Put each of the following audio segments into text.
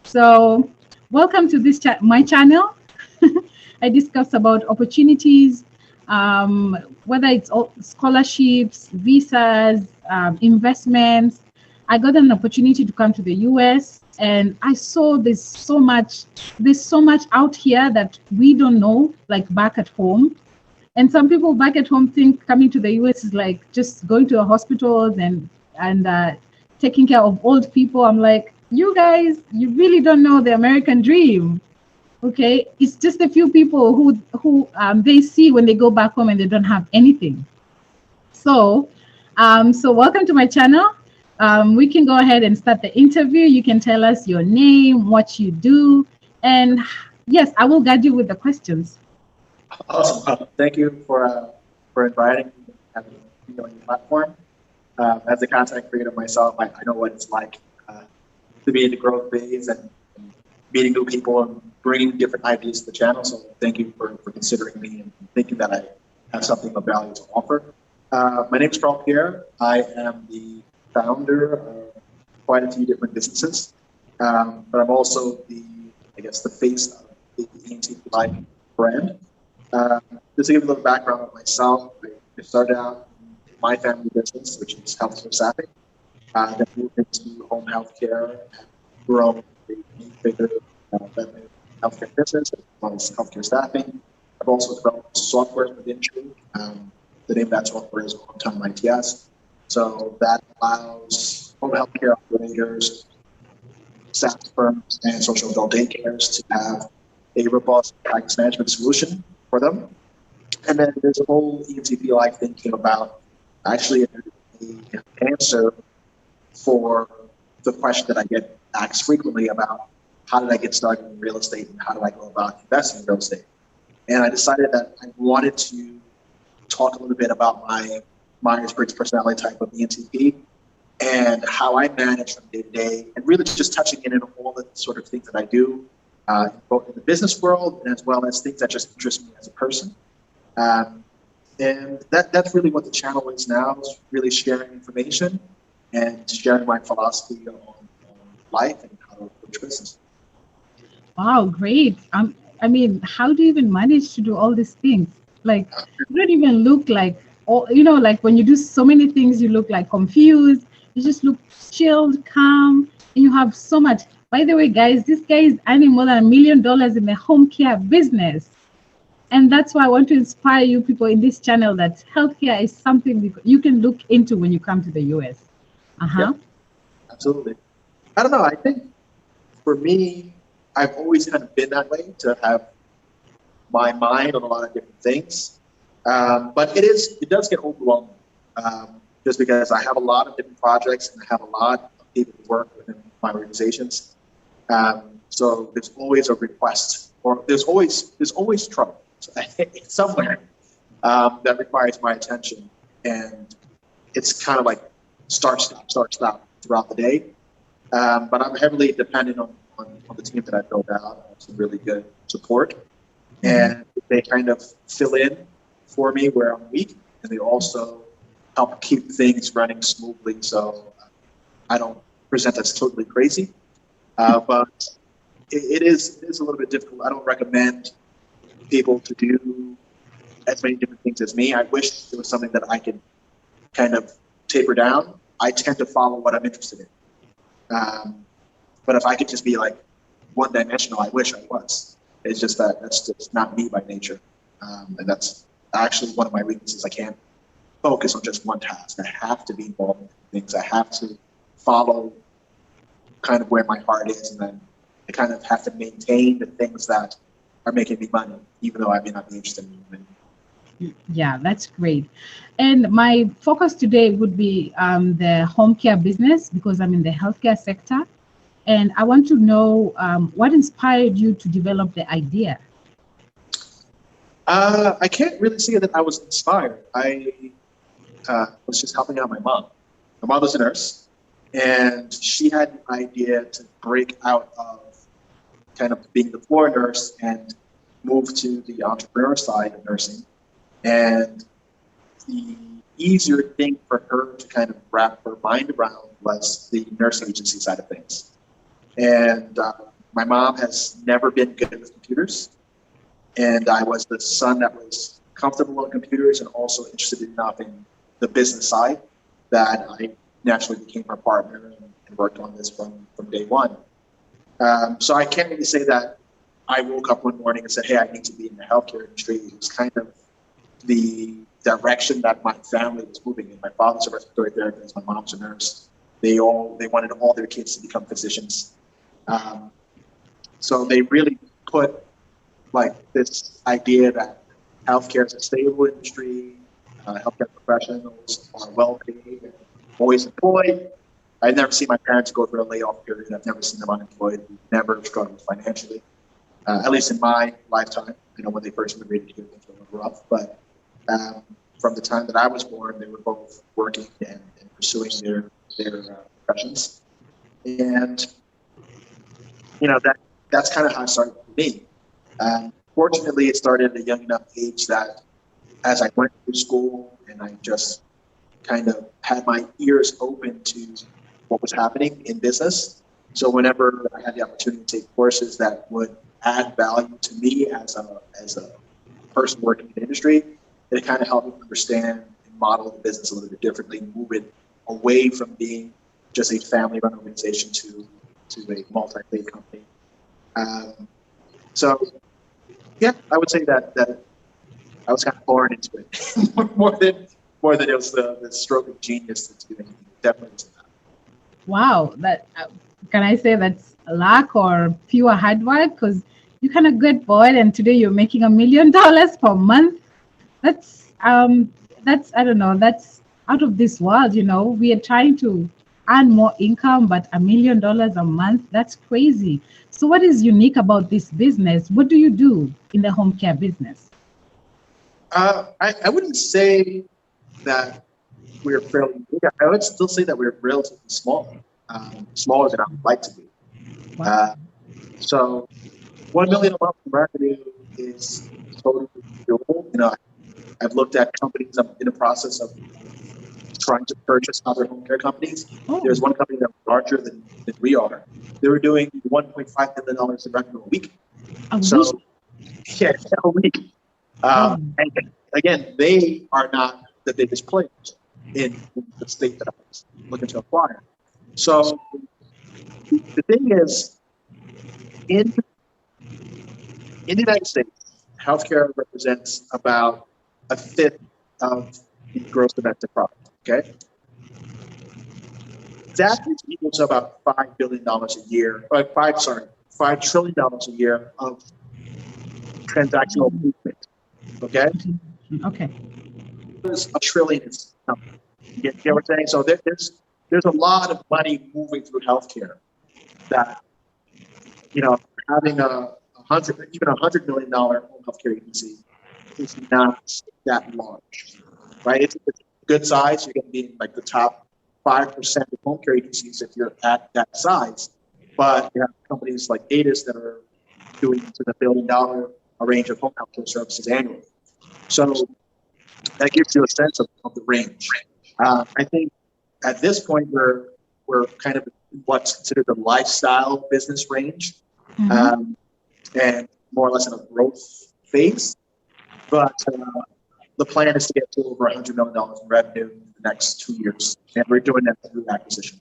So, welcome to this my channel. I discuss about opportunities, whether it's scholarships, visas, investments. I got an opportunity to come to the US, and I saw there's so much out here that we don't know, like back at home. And some people back at home think coming to the US is like just going to a hospitals and taking care of old people. I'm like, you guys, you really don't know the American dream. Okay, it's just a few people who they see when they go back home and they don't have anything. So welcome to my channel. We can go ahead and start the interview. You can tell us your name, what you do, and yes, I will guide you with the questions. Awesome. Thank you for inviting me and having me on your platform. As a content creator myself, I know what it's like to be in the growth phase and meeting new people and bringing different ideas to the channel. So thank you for considering me and thinking that I have something of value to offer. My name is Karl Pierre. I am the founder of quite a few different businesses, but I'm also the face of the ENT Life brand. Just to give you a little background on myself, I started out in my family business, which is healthcare staffing. Then moved into home healthcare and grown a bigger healthcare business as well as healthcare staffing. I've also developed software for the industry. The name of that software is On-Time ITS. So that allows home healthcare operators, SaaS firms, and social adult daycares to have a robust practice management solution for them. And then there's a whole ENTP Life thing came about, actually an answer for the question that I get asked frequently about how did I get started in real estate and how do I go about investing in real estate. And I decided that I wanted to talk a little bit about my Myers-Briggs personality type of ENTP and how I manage from day to day, and really just touching in on all the sort of things that I do, both in the business world and as well as things that just interest me as a person. And that's really what the channel is now, is really sharing information and sharing my philosophy on life and how to approach business. Wow, great. I mean, how do you even manage to do all these things? Like, you don't even look like, like when you do so many things, you look like confused. You just look chilled, calm, and you have so much. By the way, guys, this guy is earning more than $1 million in the home care business. And that's why I want to inspire you people in this channel that healthcare is something you can look into when you come to the US. Yeah, absolutely. I don't know. I think for me, I've always kind of been that way, to have my mind on a lot of different things. But it does get overwhelming, just because I have a lot of different projects and I have a lot of people who work within my organizations. So there's always a request, or there's always trouble somewhere that requires my attention, and it's kind of like start, stop throughout the day. But I'm heavily dependent on the team that I built out. I have some really good support, and they kind of fill in for me where I'm weak, and they also help keep things running smoothly, so I don't present as totally crazy. But it is a little bit difficult. I don't recommend people to do as many different things as me. I wish there was something that I could kind of taper down. I tend to follow what I'm interested in. But if I could just be like one-dimensional, I wish I was. It's just that's just not me by nature. And that's actually one of my weaknesses. I can't focus on just one task. I have to be involved in things. I have to follow kind of where my heart is, and then I kind of have to maintain the things that are making me money, even though I may not be interested in money. Yeah, that's great. And my focus today would be the home care business, because I'm in the healthcare sector. And I want to know what inspired you to develop the idea? I can't really say that I was inspired. I was just helping out my mom. My mother's a nurse, and she had an idea to break out of kind of being the floor nurse and move to the entrepreneur side of nursing. And the easier thing for her to kind of wrap her mind around was the nursing agency side of things. And my mom has never been good with computers, and I was the son that was comfortable with computers and also interested enough in the business side that I naturally became her partner and worked on this from day one. So I can't really say that I woke up one morning and said, hey, I need to be in the healthcare industry. It was kind of the direction that my family was moving in. My father's a respiratory therapist, my mom's a nurse. They wanted all their kids to become physicians. So they really put like this idea that healthcare is a stable industry, healthcare professionals are well paid and always employed. I've never seen my parents go through a layoff period. I've never seen them unemployed. We've never struggled financially, at least in my lifetime. You know, when they first immigrated here, things were rough. But from the time that I was born, they were both working and pursuing their professions. And, you know, that's kind of how it started for me. Fortunately, it started at a young enough age that as I went through school and I just kind of had my ears open to what was happening in business. So whenever I had the opportunity to take courses that would add value to me as a person working in the industry, it kind of helped me understand and model the business a little bit differently, move it away from being just a family-run organization to a multi-state company. So, yeah, I would say that I was kind of born into it more than it was the stroke of genius to do anything. Definitely. Wow, that can I say that's luck or pure hard work? Because you kind of good boy, and today you're making $1 million per month. That's I don't know, that's out of this world. You know, we are trying to earn more income, but $1 million a month, that's crazy. So what is unique about this business? What do you do in the home care business? I wouldn't say that we're fairly big. I would still say that we're relatively small, smaller than I would like to be. Wow. So 1 million a month in revenue is totally doable. You know, I've looked at companies. I'm in the process of trying to purchase other home care companies. Oh. There's one company that was larger than we are. They were doing $1.5 million in revenue a week. So, yeah, a week. And again, they are not the biggest players in the state that I was looking to acquire. So the thing is, in the United States, healthcare represents about a fifth of the gross domestic product. Okay, that is equal to about $5 billion a year, $5 trillion a year of transactional movement. Okay. Okay. A trillion is nothing. You get what I'm saying? So there's a lot of money moving through healthcare that, you know, having a $100 million home healthcare agency is not that large, right? It's a good size. You're going to be in like the top 5% of home care agencies if you're at that size. But you have companies like ADIS that are doing to the $1 billion range of home healthcare services annually. So that gives you a sense of the range. I think at this point we're kind of what's considered the lifestyle business range, and more or less in a growth phase. But the plan is to get to over $100 million in revenue in the next 2 years, and we're doing that through acquisition.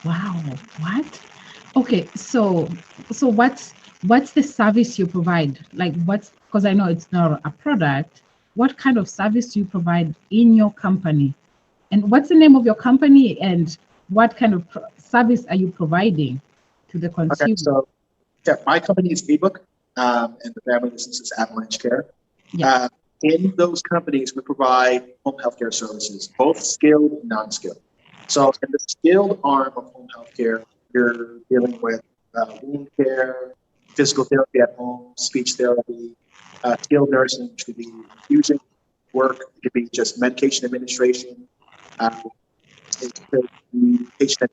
Wow. What? Okay, so what's the service you provide? Like because I know it's not a product. What kind of service do you provide in your company? And what's the name of your company, and what kind of service are you providing to the consumer? Okay, so yeah, my company is ebook, and the family business is Avalanche Care. Yeah. In those companies, we provide home healthcare services, both skilled and non-skilled. So in the skilled arm of home healthcare, you're dealing with wound care, physical therapy at home, speech therapy, skilled nursing, which could be infusion work, it could be just medication administration, it could be patient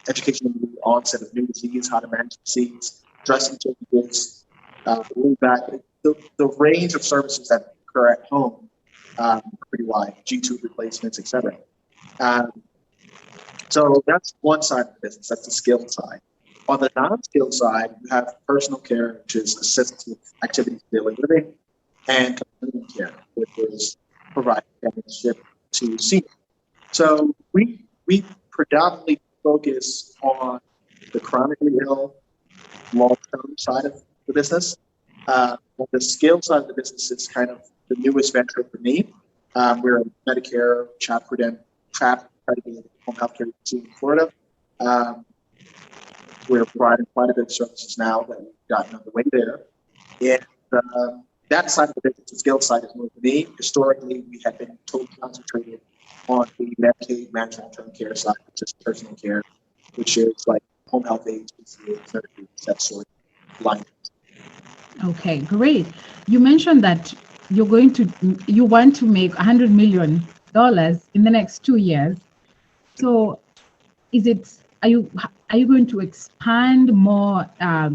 education in the onset of new disease, how to manage disease, dressing changes, wound back. The range of services that occur at home are pretty wide, G-tube replacements, etc. So that's one side of the business. That's the skilled side. On the non-skilled side, you have personal care, which is assisted activities of daily living, and community care, which is providing companionship to seniors. So we predominantly focus on the chronically ill, long-term side of the business. On the skilled side of the business, it's kind of the newest venture for me. We're a Medicare CHAP-accredited home health care agency in Florida. We're providing quite a bit of services now that we've gotten on the way there. And that side of the business, the skilled side, is more for me. Historically, we have been totally concentrated on the Medicaid managed long-term care side, which is personal care, which is like home health aides, therapy, that sort of line. Okay, great. You mentioned that you want to make $100 million in the next 2 years. So are you going to expand more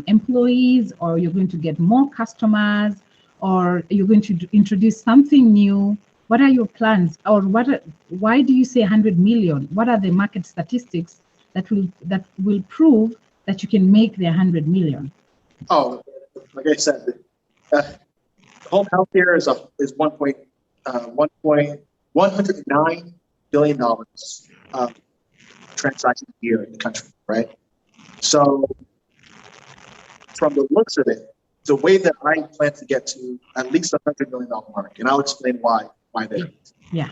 employees, or you're going to get more customers, or are you going to introduce something new? What are your plans, or why do you say 100 million? What are the market statistics that will prove that you can make the 100 million? Oh, like I said, home health care is $109 billion transactions a year in the country, right? So from the looks of it, the way that I plan to get to at least $100 million mark, and I'll explain why there. Yeah.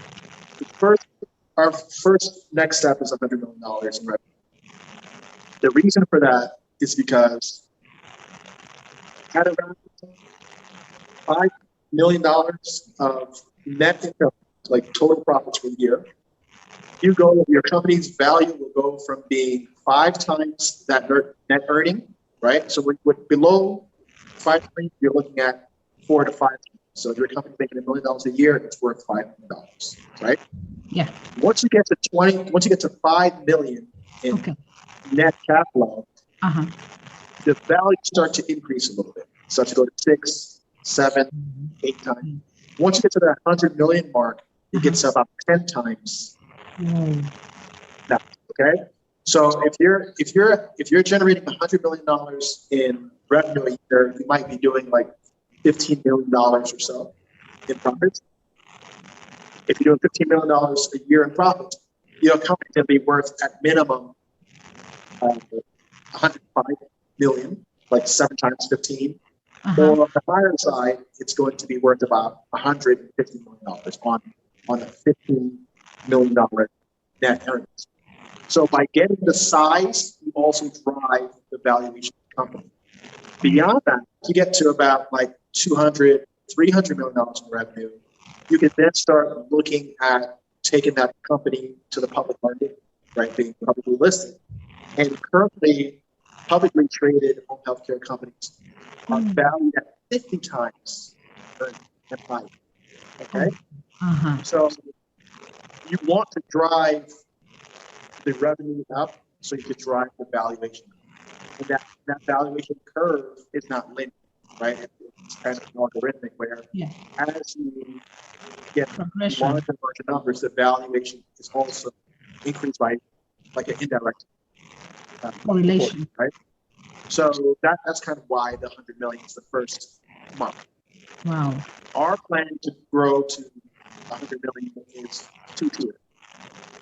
Our first next step is $100 million in revenue. The reason for that is because at around $5 million of net income, like total profits for the year, your company's value will go from being 5 times that net earning, right? So with below 5 million, you're looking at 4 to 5 times. So if your company's making $1 million a year, it's worth $5 million, right? Yeah. Once you get to 5 million in net capital, the value starts to increase a little bit. So to go to 6, 7, 8 times. Once you get to that 100 million mark, it gets about 10 times. That, okay. So if you're generating $100 million in revenue a year, you might be doing like $15 million or so in profits. If you're doing $15 million a year in profits, your company's going to be worth at minimum 105 million, like 7 times 15. Or on the higher side, it's going to be worth about $150 million on a $15 million net earnings. So by getting the size, you also drive the valuation of the company. Beyond that, you get to about like $200, $300 million in revenue. You can then start looking at taking that company to the public market, right? Being publicly listed. And currently, publicly traded home healthcare companies are valued at 50 times net value. Okay? So you want to drive the revenue up so you can drive the valuation. And that valuation curve is not linear, right? It's kind of algorithmic where as you get larger numbers, the valuation is also increased by like an indirect correlation, right? So that's kind of why the 100 million is the first mark. Wow. Our plan to grow to 100 million is two-tiered.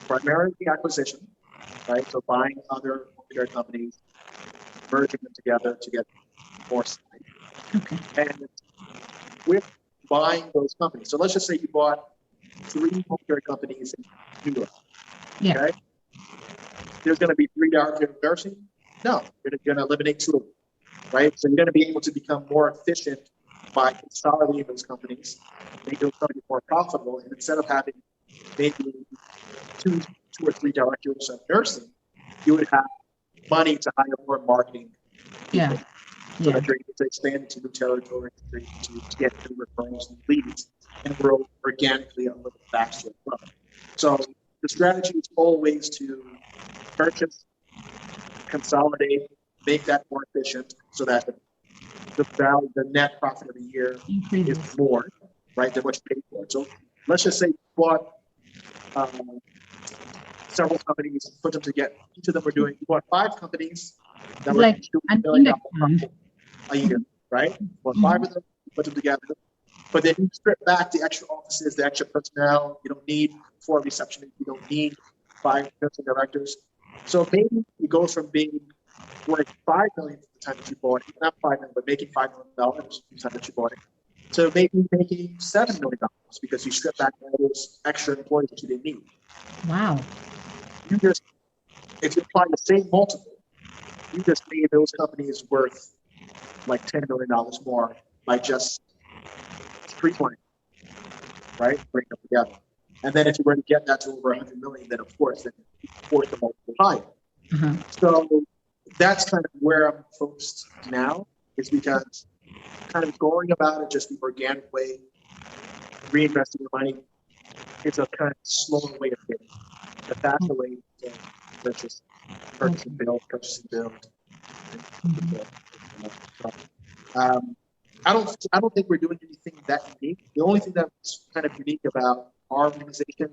Primarily acquisition, right? So buying other care companies, merging them together to get more size. Okay. And with buying those companies, so let's just say you bought 3 home care companies in New York. Yeah. Okay. There's going to be 3 hours of nursing. No, you're going to eliminate 2 of them, right? So you're going to be able to become more efficient by consolidating those companies, make those companies more profitable, and instead of having maybe 2 or 3 directors of nursing, you would have money to hire more marketing people. So that you're able to expand into new territories, to get new referrals and leads, and grow organically a little faster. So the strategy is always to purchase, consolidate, make that more efficient, so that the value, the net profit of the year is more, right, than what you paid for it. So let's just say you bought several companies, put them together. Each of them were doing, you bought 5 companies that were Like each doing an $1 million index fund. profit a year, right? Bought Mhm. 5 of them, put them together. But then you strip back the extra offices, the extra personnel. You don't need 4 receptionists. You don't need 5 nursing directors. So maybe it goes from being worth $5 million at the time that you bought it, not 5 million, but making $5 million the time that you bought it, to maybe making $7 million because you strip back all those extra employees that you didn't need. Wow. You just, if you apply the same multiple, you just made those companies worth like $10 million more by just streamlining, right? Bring them together. And then if you were to get that to over 100 million, then of course, then you force the multiple higher. Uh-huh. So that's kind of where I'm focused now, is because kind of going about it just the organic way, reinvesting the money, it's a kind of slower way of getting. The faster way to purchase and build, purchase and build. I don't think we're doing anything that unique. The only thing that's kind of unique about our organization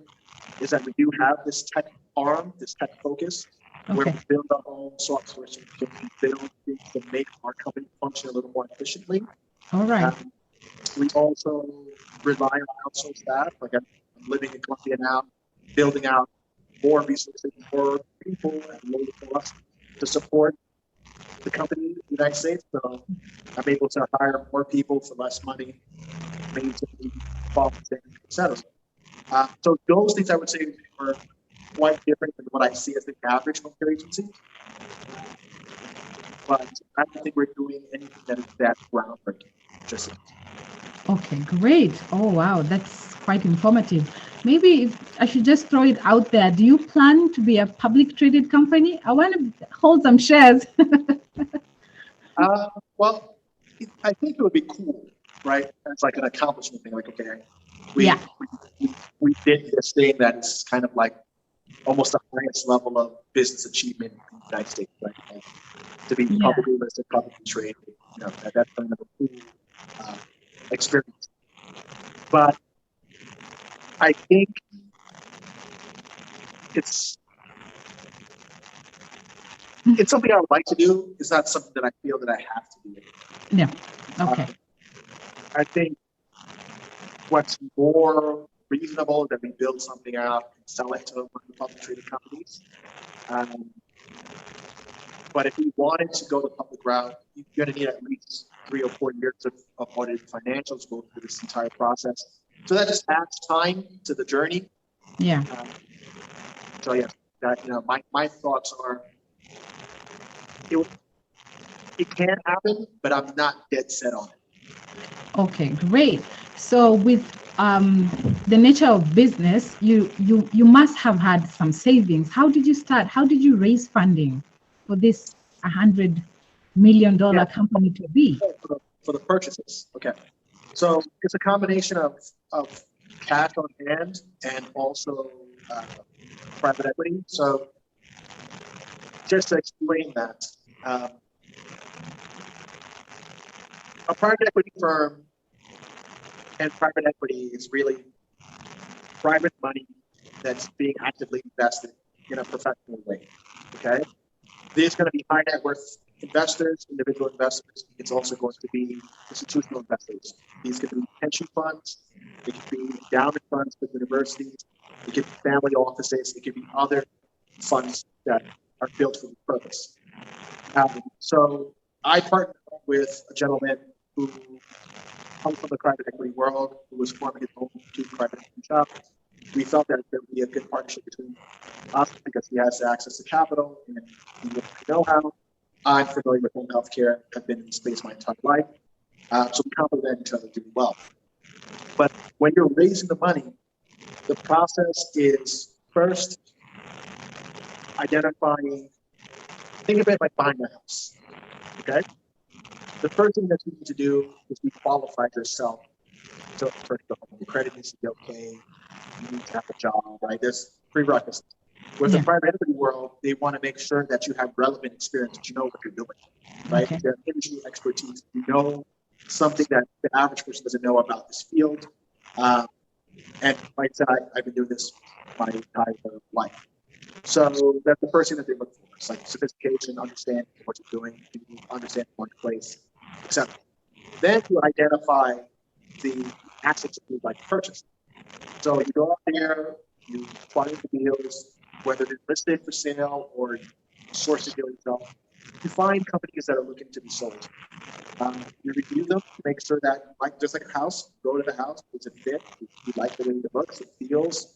is that we do have this tech arm, this tech focus, where we build our own software so we can build things to make our company function a little more efficiently. All right. We also rely on outsourced staff. Like I'm living in Colombia now, building out more resources, more people, and local for us to support the company in the United States. So I'm able to hire more people for less money, maintain quality, etc. So those things I would say are quite different than what I see as the average healthcare agency. But I don't think we're doing anything that is that groundbreaking. Just Okay, great. Oh, wow, that's quite informative. Maybe if I should just throw it out there. Do you plan to be a public traded company? I want to hold some shares. well, I think it would be cool, right? It's like an accomplishment thing. Like, okay, we did this thing that's kind of like almost the highest level of business achievement in the United States, right? Like, to be publicly listed, publicly traded, that's kind of a cool experience. But I think it's something I would like to do. It's not something that I feel that I have to do. Yeah. Okay. I think what's more reasonable is that we build something out and sell it to one of the public traded companies. But if we wanted to go the public route, you're going to need at least 3 or 4 years of audited financials, go through this entire process. So that just adds time to the journey. Yeah. So yeah, my thoughts are, it can happen, but I'm not dead set on it. Okay, great. So with the nature of business, you must have had some savings. How did you start? How did you raise funding for this $100 million company to be? For the purchases. Okay. So it's a combination of cash on hand and also private equity. So just to explain that, a private equity firm and private equity is really private money that's being actively invested in a professional way. Okay. There's going to be high net worth investors, individual investors. It's also going to be institutional investors. These could be pension funds. It could be endowment funds for universities. It could be family offices. It could be other funds that are built for the purpose. So I partnered with a gentleman who comes from the private equity world, who was forming his own private equity shop. We felt that there would be a good partnership between us because he has access to capital and he would know how. I'm familiar with home healthcare. I've been in the space my entire life. So we complement each other really well. But when you're raising the money, the process is first identifying, think of it like buying a house. Okay? The first thing that you need to do is be qualified yourself to purchase the home. Your credit needs to be okay. You need to have a job, right? There's prerequisites. With the private equity world, they want to make sure that you have relevant experience, that you know what you're doing, right? You have industry expertise. You know something that the average person doesn't know about this field. And like I said, I've been doing this my entire life. So that's the first thing that they look for. It's like sophistication, understanding what you're doing, understanding the marketplace, etc. Then you identify the assets that you'd like to purchase. So you go out there, you find the deals, whether they're listed for sale or you source the deal yourself. You find companies that are looking to be sold. You review them to make sure that, like just like a house, go to the house, does it fit? You like the way it looks, it feels.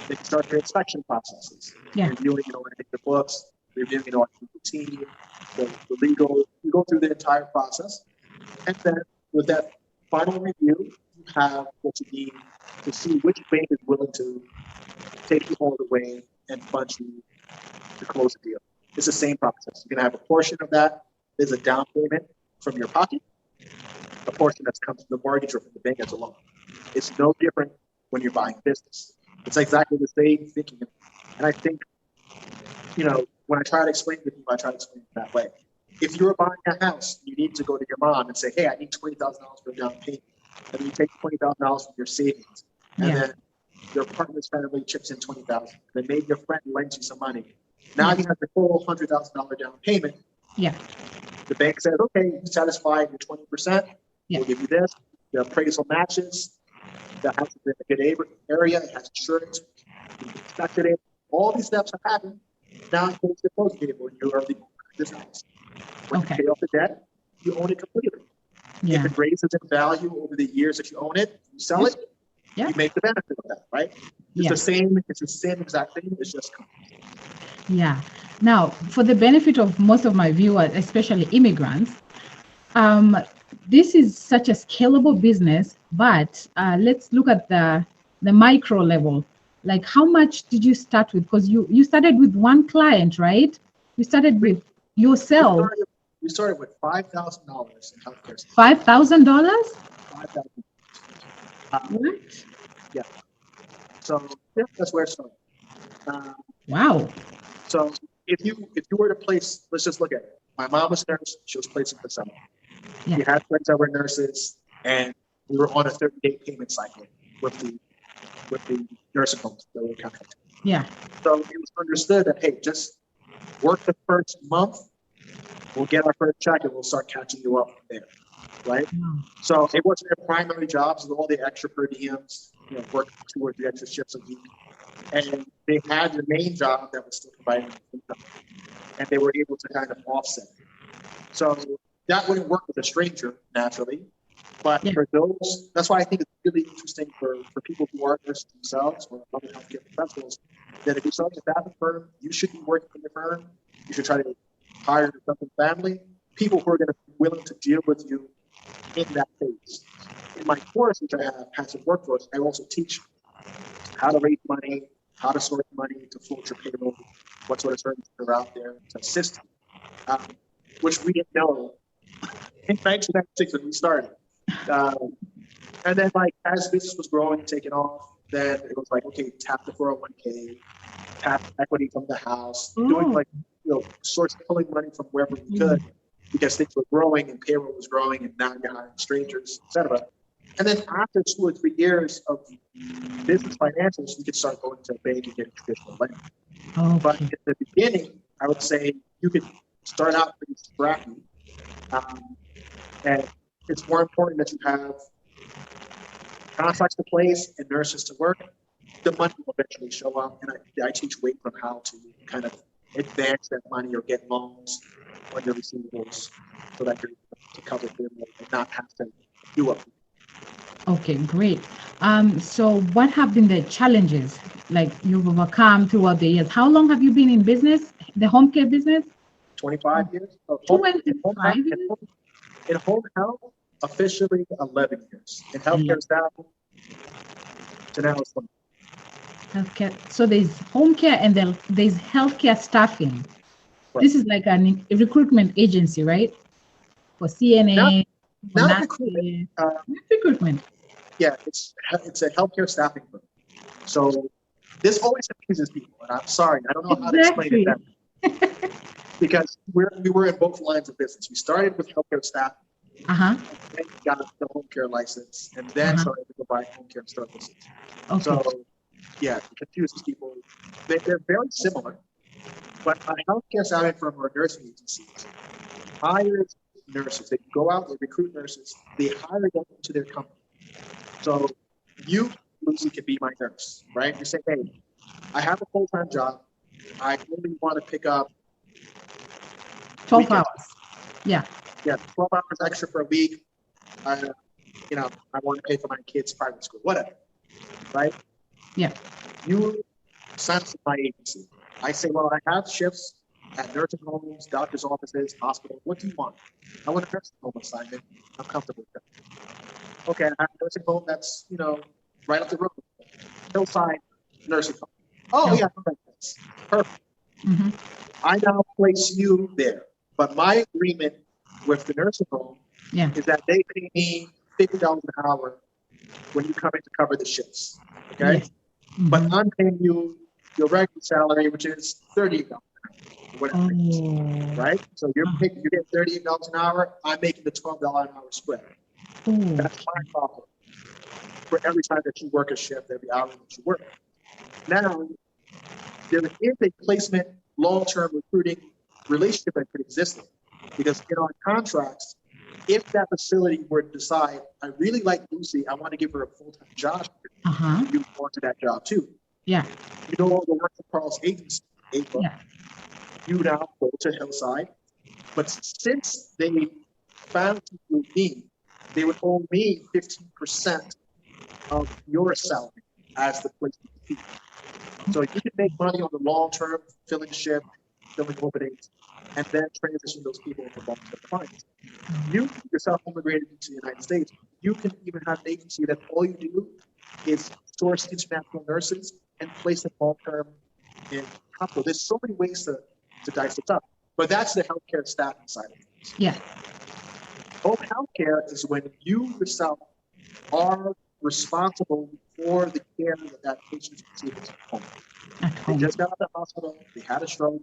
Then you start your inspection processes. Yeah. Reviewing, the books, reviewing, the team, the legal. You go through the entire process, and then with that final review, you have what you need to see which bank is willing to take you all the way and fund you to close the deal. It's the same process. You can have a portion of that is a down payment from your pocket, a portion that comes from the mortgage or from the bank as a loan. It's no different when you're buying business. It's exactly the same thinking. And I think, when I try to explain to people, I try to explain it that way. If you're buying a house, you need to go to your mom and say, hey, I need $20,000 for a down payment. And then you take $20,000 from your savings. And then your partner's family chips in $20,000. Then maybe your friend lends you some money. Now you have the full $100,000 down payment. Yeah. The bank says, okay, you satisfied your 20%. We'll give you this. The appraisal matches. The house is in a good area. It has insurance. You inspected it. All these steps have happened. Now you go to the closing table and you are the owner of this house. When you pay off the debt, you own it completely. If it raises in value over the years that you own it, you sell it, you make the benefit of that, right? It's the same exact thing, it's just company. Yeah. Now, for the benefit of most of my viewers, especially immigrants, this is such a scalable business, but let's look at the micro level. Like, how much did you start with? Because you started with one client, right? You started with yourself. We started with $5,000 in healthcare. $5,000? $5,000. What? Yeah. So that's where it started. Wow. So if you were to place, let's just look at it. My mom was a nurse. She was placing for someone. Yeah. We had friends that were nurses, and we were on a 30-day payment cycle with the nursing homes that were contracted. Yeah. So it was understood that, hey, just work the first month, we'll get our first check, and we'll start catching you up from there, right? So it wasn't their primary jobs with all the extra per diems, work 2 or 3 extra shifts a week. And they had the main job that was still providing income, and they were able to kind of offset it. So that wouldn't work with a stranger, naturally. But for those, that's why I think it's really interesting for people who are nurses themselves or other healthcare professionals, that if you start a staffing firm, you should be working in your firm. You should try to hire yourself and family, people who are going to be willing to deal with you in that phase. In my course, which I have, Passive Workforce, I also teach how to raise money, how to source money to float your payroll, what sort of services are out there to assist you, which we didn't know in 1996 when we started. And then, as business was growing and taking off, then it was like, okay, tap the 401k, tap equity from the house, doing pulling money from wherever we could, because things were growing and payroll was growing, and now you're hiring strangers, etc. And then after 2 or 3 years of business financials, you could start going to a bank and getting traditional lending. Okay. But at the beginning, I would say you could start out pretty scrappy, and it's more important that you have contracts to place and nurses to work. The money will eventually show up, and I teach ways on how to kind of advance that money or get loans on your receivables so that you're able to cover them and not have to do it. Okay, great. So what have been the challenges you've overcome throughout the years? How long have you been in business, the home care business? 25 years. 25 years? In home health, officially 11 years. In healthcare staffing, to now it's 20. Healthcare. So there's home care and then there's healthcare staffing. Right. This is like a recruitment agency, right? For CNA. Not recruitment. Recruitment. Yeah, it's a healthcare staffing firm. So this always confuses people, and I'm sorry, I don't know how to explain it better. Because we were in both lines of business. We started with healthcare staffing, and then got the home care license, and then started to provide home care services. Okay. So Yeah, it confuses people. They're very similar, but a healthcare staffing firm or a nursing agency hires nurses. They go out, they recruit nurses, they hire them into their company. So you, Lucy, can be my nurse, right? You say, hey, I have a full-time job. I only want to pick up 12 weekends. hours. Yeah. Yeah, 12 hours extra per week. I want to pay for my kids' private school, whatever, right? Yeah. You sign up with my agency. I say, well, I have shifts at nursing homes, doctor's offices, hospitals. What do you want? I want a nursing home assignment. I'm comfortable with that. Okay, I have a nursing home that's, right up the road. Hillside nursing home. Oh, yeah, that's perfect. Mm-hmm. I now place you there. But my agreement with the nursing home is that they pay me $50 an hour when you come in to cover the shifts. Okay? Yes. Mm-hmm. But I'm paying you your regular salary, which is $38 an hour. Whatever. Right? So you're getting $38 an hour. I'm making the $12 an hour spread. That's my profit for every time that you work a shift, every hour that you work. Now, there is a placement long-term recruiting relationship that could exist there. Because in our contracts, if that facility were to decide, I really like Lucy, I want to give her a full-time job, you want to that job too. Yeah. You no longer work for Carl's agency, you now go to Hillside. But since they found you through me, they would owe me 15% of your salary as the placement fee. So you can make money on the long term, filling shift, filling openings, and then transition those people into long-term clients. You yourself immigrated into the United States. You can even have an agency that all you do is source international nurses and place them long-term in hospital. There's so many ways to dice this up, but that's the healthcare staffing side of things. Yeah. Home healthcare is when you yourself are responsible for the care that patients receive at home. They just got out of the hospital, they had a stroke,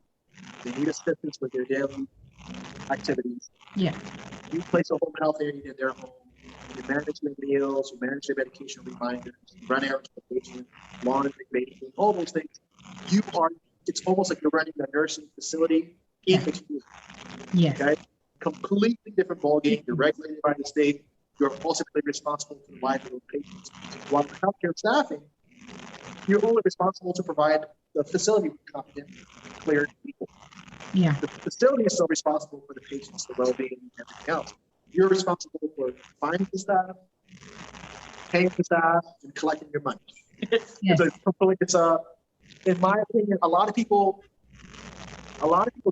they need assistance with their daily activities. Yeah. You place a home health aide in their home, you manage their meals, you manage their medication reminders, you run errands for patients, laundry, bathing, all those things. It's almost like you're running a nursing facility in the community. Yes. Okay? Completely different ballgame. You're regulated by the state. You're ultimately responsible for the lives of those patients. While in healthcare staffing, you're only responsible to provide the facility with competent, clear people. Yeah. The facility is still responsible for the patients, the well-being, and everything else. You're responsible for finding the staff, paying the staff, and collecting your money. Yes. In my opinion, a lot of people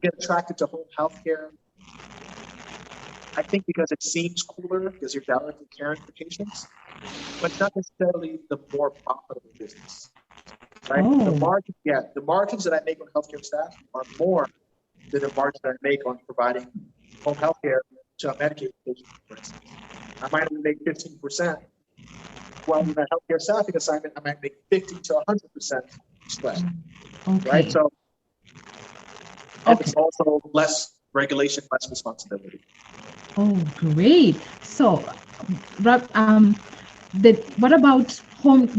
get attracted to home healthcare. I think because it seems cooler because you're directly caring for patients, but not necessarily the more profitable business. Right? The margins that I make on healthcare staff are more than the margins that I make on providing home healthcare to a Medicaid patient, for instance. I might only make 15%. Well, in a healthcare staffing assignment, I might make 50 to 100% spread. Okay. Right? So it's also less regulation, less responsibility. Oh, great. So, what about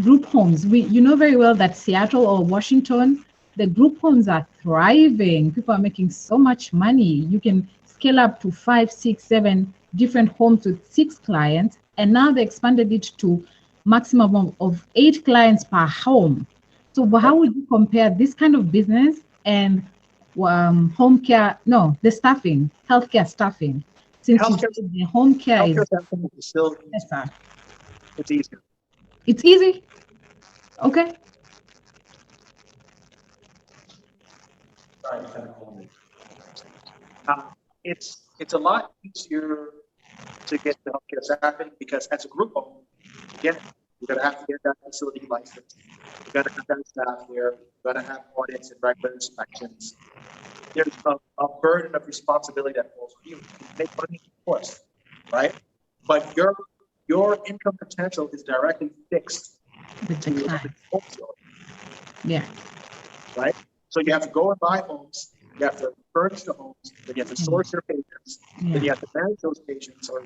group homes? You know very well that Seattle or Washington, the group homes are thriving. People are making so much money. You can scale up to 5, 6, 7 different homes with 6 clients, and now they expanded it to maximum of 8 clients per home. So how would you compare this kind of business and the staffing, healthcare staffing? Since the home care is still it's easier. It's easy. Okay. It's a lot easier to get the healthcare staffing because as a group home, again, you're gonna have to get that facility license. You're gonna have that staff there. You're gonna have audits and regular inspections. There's a burden of responsibility that falls on you. You make money, of course, right? But your income potential is directly fixed to your home store. Yeah. Right? So you have to go and buy homes. You have to furnish the homes. Then you have to source your patients. Then you have to manage those patients or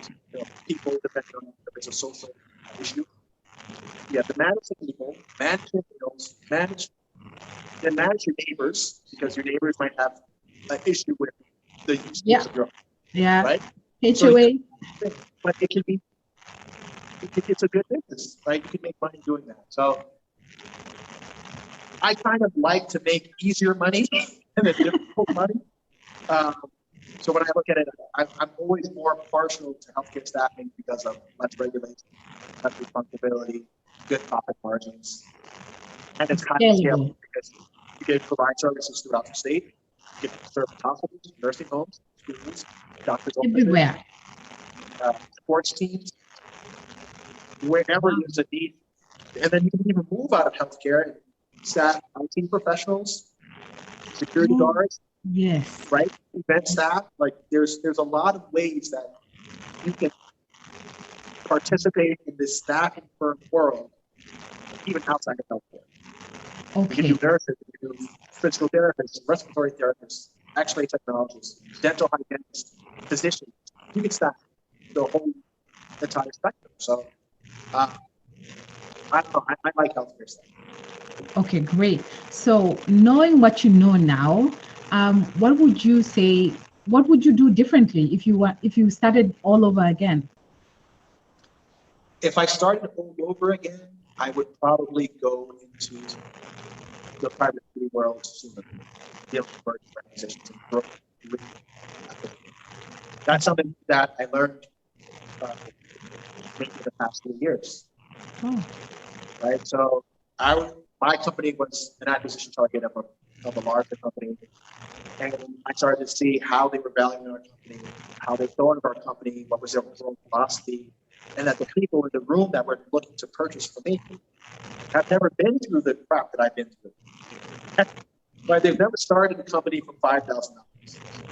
people, depending on if it's a social issue. You have to manage the people, manage your bills, manage your neighbors, because your neighbors might have an issue with the use Yeah. of your home, Yeah. right? HOA. But it can be, it's a good business, right? You can make money doing that. So I kind of like to make easier money than the difficult money. So when I look at it, I'm always more partial to healthcare staffing because of less regulation, less responsibility, good profit margins, and it's kind of scalable because you can provide services throughout the state. You can serve hospitals, nursing homes, schools, doctors' offices, Everywhere. sports teams, wherever there's a need. And then you can even move out of healthcare and staff IT professionals, security guards, Yes. right? Event staff. Like there's a lot of ways that you can participate in this staffing firm world, even outside of healthcare. You can do Okay. nurses, you can do physical therapists, respiratory therapists, X-ray technologists, dental hygienists, physicians. You can staff the whole entire spectrum. So I don't know. I like healthcare stuff. Okay, great. So knowing what you know now, what would you say? What would you do differently if you started all over again? If I started all over again, I would probably go into the private equity world sooner, dealing with mergers and acquisitions and growth. That's something that I learned maybe in the past 3 years. Oh. Right. So my company was an acquisition target of a larger company, and I started to see how they were valuing our company, how they thought of our company, what was their overall philosophy, and that the people in the room that were looking to purchase from me have never been through the crap that I've been through. Right? They've never started a company from $5,000.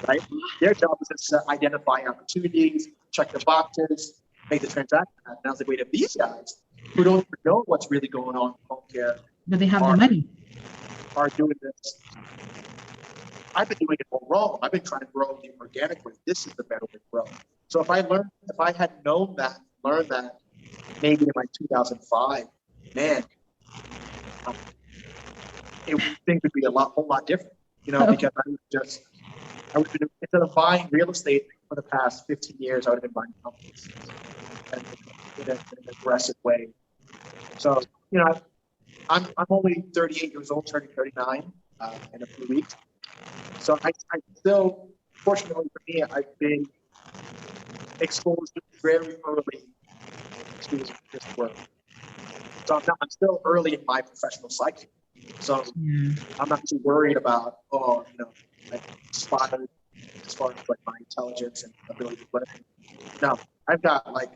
Right? Their job is to identify opportunities, check the boxes, make the transaction. And I was like, wait, if these guys who don't even know what's really going on in home care, But they have the money, are doing this, I've been doing it all wrong. I've been trying to grow the organic way. This is the better way to grow. So if I had known that, learned that maybe in like 2005, man, things would be a whole lot different, because I would have been, instead of buying real estate for the past 15 years, I would have been buying companies in an aggressive way. So, I'm only 38 years old, turning 39 in a few weeks. So I still, fortunately for me, I've been exposed very early to this work. So I'm still early in my professional cycle. So I'm not too worried about, like spotted as far as like my intelligence and ability to learn. No, I've got like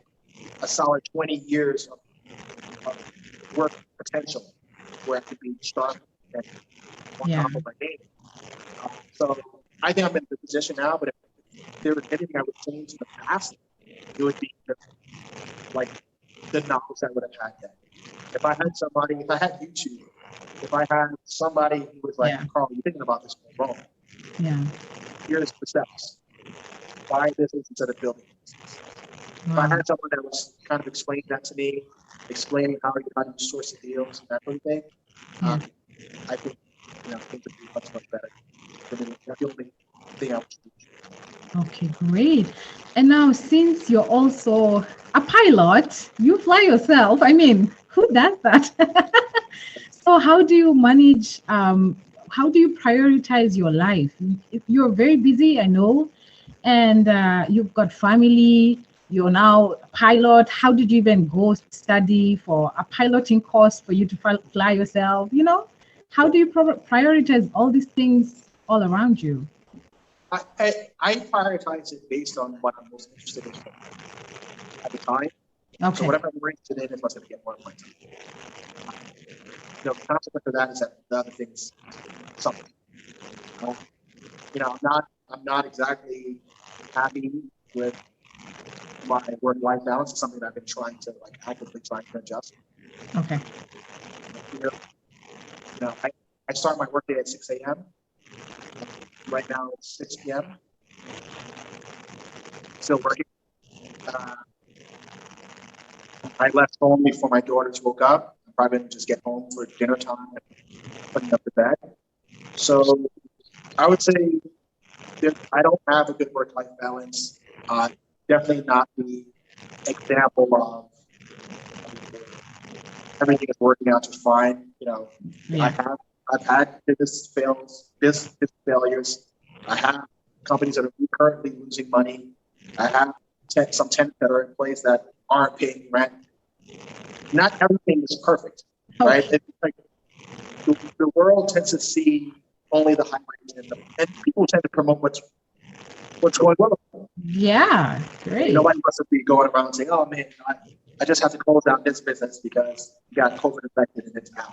a solid 20 years of work potential where I could be sharp and on top of my game. So I think I'm in the position now, but if there was anything I would change in the past, it would be like the knowledge I would have had then. If I had YouTube, if I had somebody who was like, Karl, you're thinking about this wrong. Yeah. Here's the steps. Buy this instead of building this. If I had someone that was kind of explaining that to me, explaining how you source the deals, that sort of thing, I think things would be much better. For me, that's the only thing I would do. Okay, great. And now, since you're also a pilot, you fly yourself. I mean, who does that? So how do you manage, how do you prioritize your life? You're very busy, I know, and you've got family, you're now a pilot. How did you even go study for a piloting course for you to fly yourself? How do you prioritize all these things all around you? I prioritize it based on what I'm most interested in at the time. Okay. So whatever I'm more interested in is what's going to get more of my time. The consequence of that is that the other things suffer. I'm not exactly happy with my work-life balance. It's something that I've been trying to actively trying to adjust. Okay. I start my workday at 6 a.m. Right now it's 6 p.m. Still working. I left home before my daughters woke up. I probably didn't just get home for dinner time and putting up to bed. So I would say that I don't have a good work-life balance. Definitely not the example of everything is working out just fine. Yeah. I've had business failures. I have companies that are currently losing money. I have some tenants that are in place that aren't paying rent. Not everything is perfect, right? Okay. It's like the world tends to see only the highlights, and people tend to promote what's going well. Yeah, great. Nobody wants to be going around saying, "Oh man, I just have to close down this business because you got COVID infected and it's out."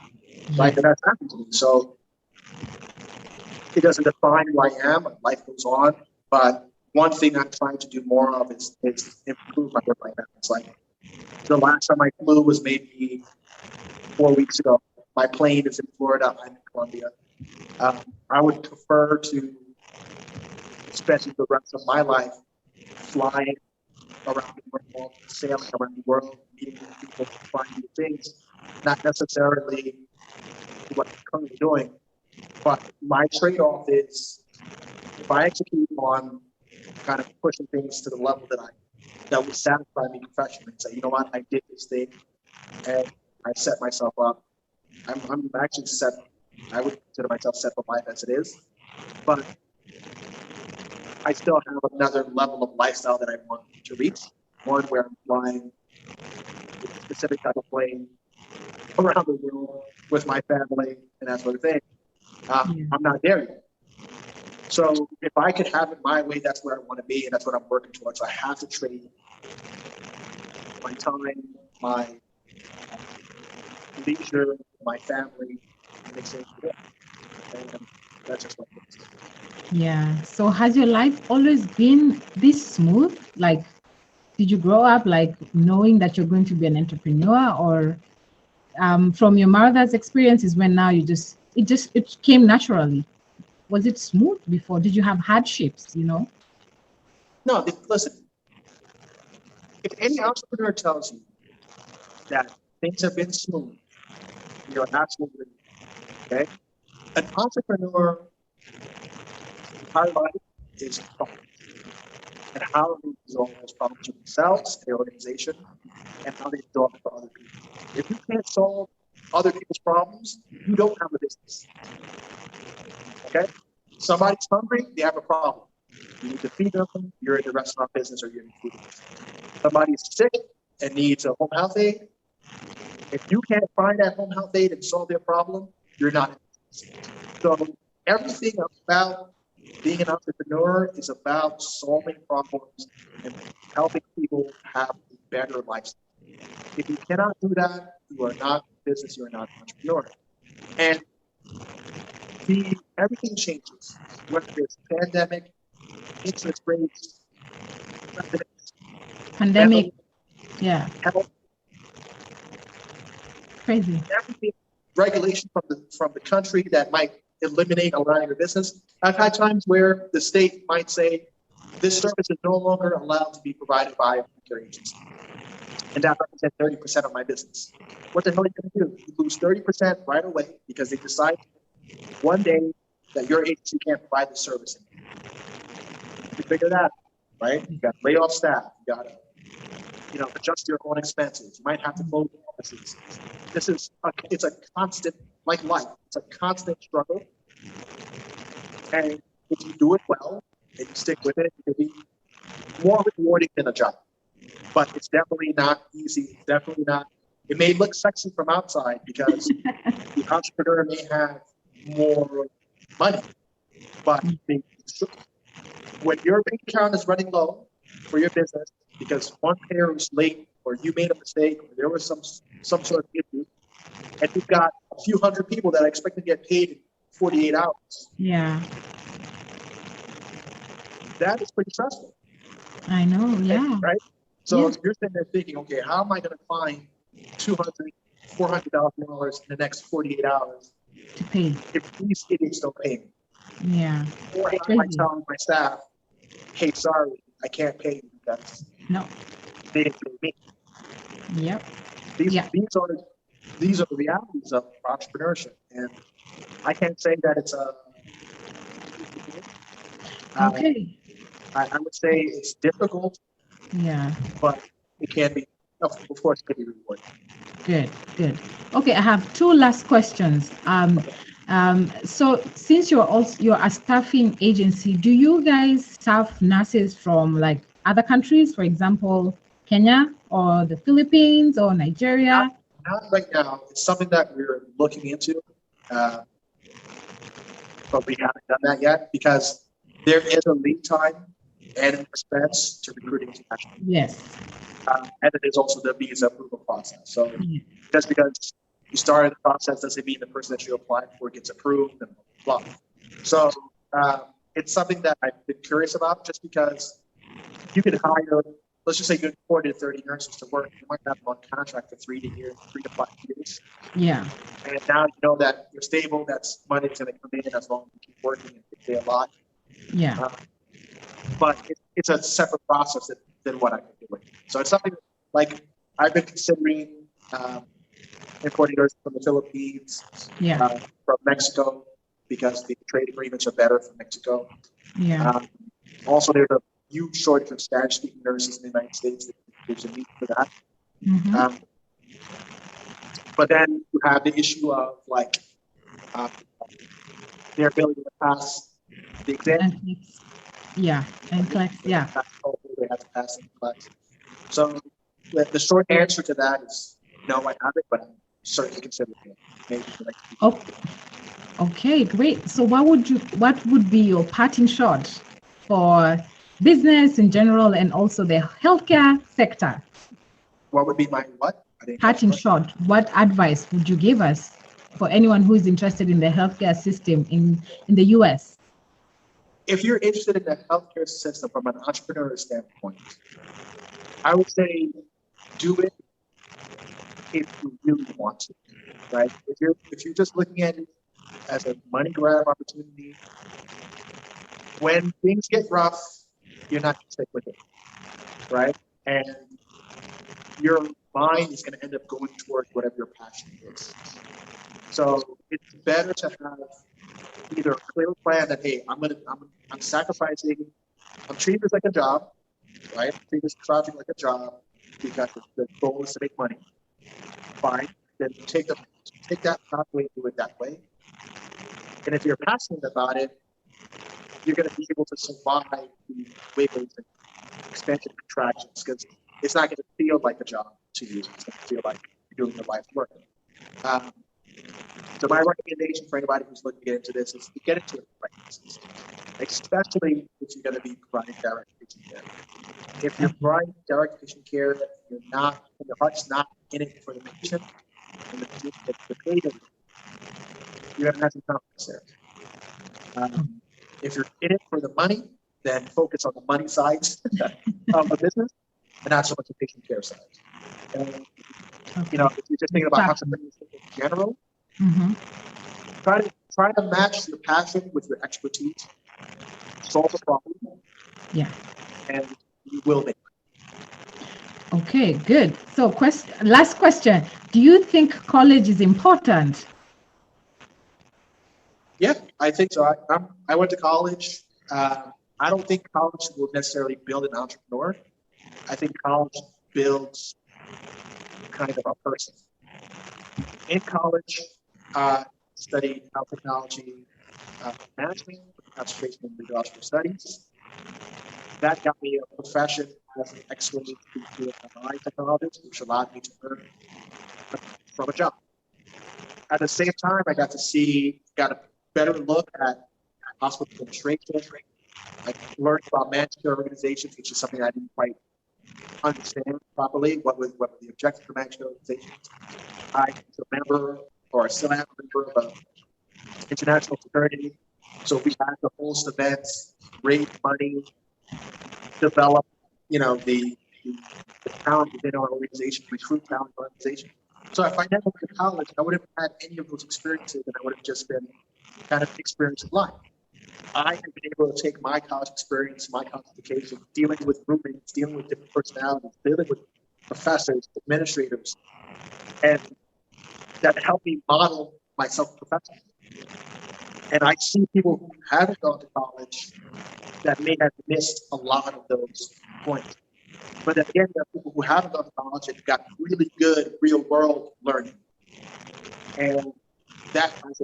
Right? And that's happened to me. So it doesn't define who I am. Life goes on. But one thing I'm trying to do more of is improve my work-life balance. Like the last time I flew was maybe 4 weeks ago. My plane is in Florida. I'm in Colombia. I would prefer to spend the rest of my life flying around the world, sailing around the world, meeting new people, finding new things, not necessarily what I'm currently doing. But my trade-off is if I execute on kind of pushing things to the level that would satisfy me professionally and say, you know what, I did this thing and I set myself up. I'm actually set. I would consider myself set for life as it is, but I still have another level of lifestyle that I want to reach. One where I'm flying a specific type of plane around the world with my family and that sort of thing. I'm not there yet. So if I could have it my way, that's where I want to be, and that's what I'm working towards. So I have to trade my time, my leisure, my family, and exchange for it. And that's just what it is. Yeah. So has your life always been this smooth? Like, did you grow up like knowing that you're going to be an entrepreneur, or from your mother's experiences when now it came naturally? Was it smooth before? Did you have hardships, No, listen, if any entrepreneur tells you that things have been smooth, you're absolutely okay. An entrepreneur, entire life is problems, and how they resolve those problems with themselves, their organization, and how they resolve it for other people. If you can't solve other people's problems, you don't have a business. Okay? Somebody's hungry, they have a problem. You need to feed them, you're in the restaurant business or you're in the food business. Somebody's sick and needs a home health aid. If you can't find that home health aid and solve their problem, you're not in business. So everything about being an entrepreneur is about solving problems and helping people have a better lifestyle. If you cannot do that, you are not in business, you are not an entrepreneur. And everything changes, whether it's pandemic, interest rates, pandemic? Yeah. health, Crazy. everything, regulation from the country that might eliminate a lot of your business. I've had times where the state might say this service is no longer allowed to be provided by a care agency, and that represents 30% of my business. What the hell are you going to do? You lose 30% right away because they decide one day that your agency can't provide the service. You figure that out, right? You got to lay off staff. You got to adjust your own expenses. You might have to close offices. It's a constant, like life, it's a constant struggle. And if you do it well and you stick with it, it'll be more rewarding than a job. But it's definitely not easy. It's definitely not. It may look sexy from outside because the entrepreneur may have more money, but when your bank account is running low for your business because one payer was late or you made a mistake or there was some sort of issue, and you've got a few hundred people that expect to get paid in 48 hours. Yeah. That is pretty stressful. I know, yeah. Right? So you're sitting there thinking, okay, how am I going to find $200,000, $400,000 in the next 48 hours to pay if these idiots don't pay me? Yeah. Or how am I telling my staff, hey, sorry, I can't pay you because no, they didn't pay me. Yep. These Yeah. these are the realities of entrepreneurship, and I can't say that it's a. Okay. I would say it's difficult, Yeah. but it can be. Of course, it can be rewarding. Good. Good. Okay. I have two last questions. So since you're a staffing agency, do you guys staff nurses from like other countries, for example, Kenya or the Philippines or Nigeria? Not right now. It's something that we're looking into, but we haven't done that yet because there is a lead time and an expense to recruiting internationally. Yes. And it is also the visa approval process. So Yeah. just because you started the process doesn't mean the person that you applied for gets approved and blah, blah. So it's something that I've been curious about just because you could hire, let's just say you imported 30 nurses to work. You might have them on contract for 3 to 5 years. Yeah. And now you know that you're stable, that's money's going to come in as long as you keep working and pay a lot. Yeah. But it's a separate process than what I've been doing. So it's something like I've been considering importing nurses from the Philippines, Yeah. from Mexico, because the trade agreements are better from Mexico. Yeah. Also, there's a huge shortage of Spanish-speaking nurses in the United States. There's a need for that. Mhm. But then you have the issue of like their ability to pass the exam. Yeah. And class. Yeah. They have to pass the class. So the short answer to that is no, I haven't, but I'm certainly considering it. Maybe for like Oh, okay, great. So what would be your parting shot for business in general and also the healthcare sector? what would be my what? I didn't catch Parting that. shot, what advice would you give us for anyone who is interested in the healthcare system in the US? If you're interested in the healthcare system from an entrepreneur standpoint, I would say do it if you really want to, right? If you're just looking at it as a money grab opportunity, when things get rough, you're not going to stick with it, right? And your mind is going to end up going towards whatever your passion is. So it's better to have either a clear plan that, hey, I'm sacrificing, I'm treating this like a job, right? Treating this project like a job because the goal is to make money. Fine, then take that pathway and do it that way. And if you're passionate about it, you're going to be able to survive the wiggles and expansion contractions because it's not going to feel like a job to you. It's going to feel like you're doing your life's work. So my recommendation for anybody who's looking to get into this is to get into it right business, especially if you're going to be providing direct patient care. If you're providing direct patient care, you're not, and your heart's not in it for the patient and the patient, you have to have some confidence there. If you're in it for the money, then focus on the money side of the business and not so much the patient care side. And, you know, if you're just thinking about entrepreneurship in general, try to match your passion with your expertise, solve a problem, and you will make it. Okay, good. So last question. Do you think college is important? Yeah, I think so. I went to college. I don't think college will necessarily build an entrepreneur. I think college builds kind of a person. In college, studied health technology management, concentration in industrial studies. That got me a profession as an X-ray to an MRI technologist, which allowed me to earn from a job. At the same time, I got a better look at hospital administration. I learned about managed care organizations, which is something I didn't quite understand properly. What were the objectives for managed care organizations? I was a member, or I still am a member of an international fraternity. So we had to host events, raise money, develop, the talent within our organization, recruit talent in our organization. So if I never went to college, I would have had any of those experiences, and I would have just been kind of experienced in life. I have been able to take my college experience, my college education, dealing with roommates, dealing with different personalities, dealing with professors, administrators, and that helped me model myself professionally. And I see people who haven't gone to college that may have missed a lot of those points. But again, there are people who haven't gone to college and got really good real world learning. And that has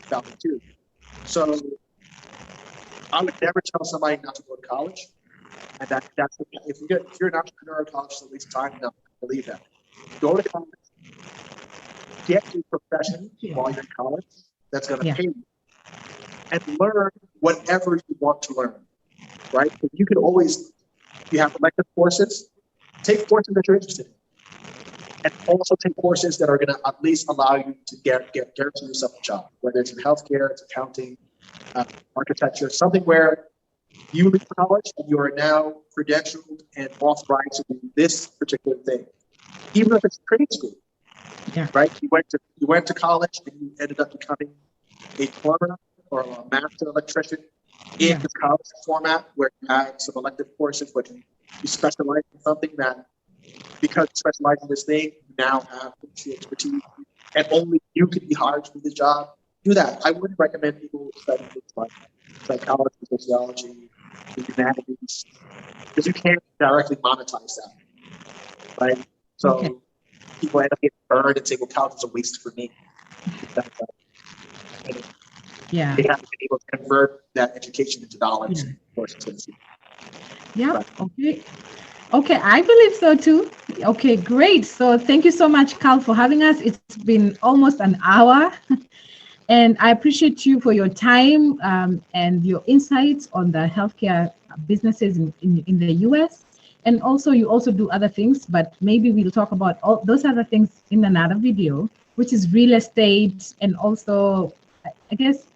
value too. So I would never tell somebody not to go to college. And that's if you're an entrepreneur in college, at least time, no, I believe that. Go to college, get a profession while you're in college that's going to pay you, and learn whatever you want to learn, right? Because you can always, you have elective courses, take courses that you're interested in, and also take courses that are going to at least allow you to guarantee yourself a job, whether it's in healthcare, it's accounting, architecture, something where you leave college and you are now credentialed and authorized to do this particular thing, even if it's trade school. Yeah. Right? You went to college and you ended up becoming a plumber or a master electrician in the college format where you have some elective courses, but you specialize in something that, because you specialize in this thing, you now have industry expertise, and only you can be hired to do the job. Do that. I wouldn't recommend people study things like psychology, sociology, the humanities, because you can't directly monetize that, right? So people end up getting burned and say, well, college is a waste for me. They haven't been able to convert that education into dollars. Yeah. Right. Okay, I believe so too. Okay, great. So thank you so much, Karl, for having us. It's been almost an hour. And I appreciate you for your time and your insights on the healthcare businesses in the US. And also, you also do other things, but maybe we'll talk about all those other things in another video, which is real estate and also, I guess,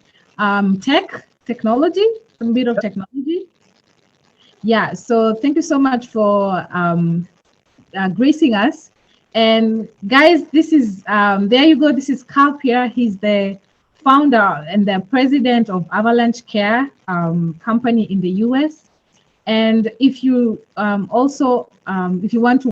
technology, some bit of technology. Yeah, so thank you so much for gracing us. And guys, this is, there you go. This is Karl Pierre. He's the founder and the president of Avalanche Care company in the US. And if you if you want to